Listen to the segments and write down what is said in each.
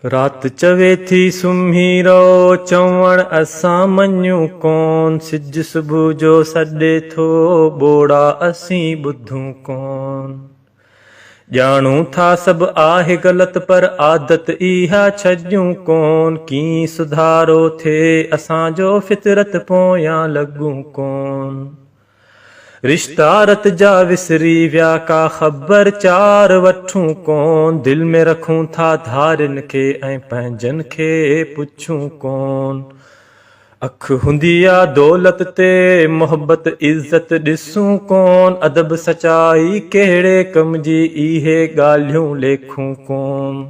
रात चवे थी सुम्ही रहो चवण असां मञूं कोन। सिज सुबुह जो सॾे थो ॿोड़ा असीं ॿुधूं कोन। ॼाणूं था सभु आहे ग़लति पर आदत इहा छॾियूं कोन। कीअं सुधारो थिए असांजो फितरत पोयां लॻूं कोन। रिश्ता रत जा विसरी विया का ख़बर चार वठूं कोन। दिल में रखूं था धारिन खे ऐं पंहिंजनि खे पुछूं कोन। अख हूंदी आ दौलत ते मोहब्बत इज़त ॾिसूं कोन। अदब सचाई कहिड़े कम जी इहे ॻाल्हियूं लेखूं कोन।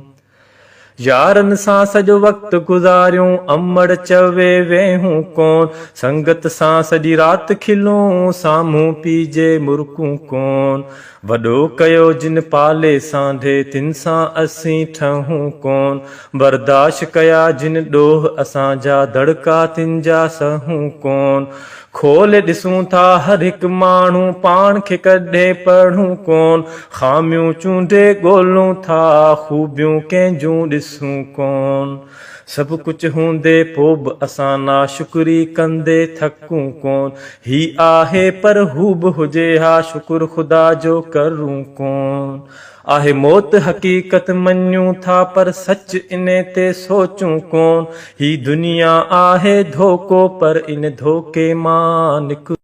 यारनि सां सॼो वक़्तु गुज़ारियूं अमड़ चवे वेहूं कोन। संगत सां सॼी राति खिलूं साम्हूं पीजे मुरकूं कोन। वॾो कयो जिन पाले सांढे तिन सां असीं ठहूं कोन। बर्दाश्त कया जिन ॾोह असांजा दड़का तिन जा सहूं कोन। खोले ॾिसूं था हर हिकु माण्हू पाण खे कॾहिं पढ़ूं कोन। ख़ामियूं चूंडे ॻोल्हूं था ख़ूबियूं कंहिंजूं ॾिसूं कोन। सभु कुझु हूंदे पोइ बि असां नाशुक्री कंदे थकूं कोन। ही आहे पर हू बि हुजे हा शुक्र ख़ुदा जो करूं कोन। आहे मौत हक़ीक़त मञूं था पर सच इन ते सोचूं कोन। ही दुनिया आहे धोखो पर इन धोखे मां निकिरूं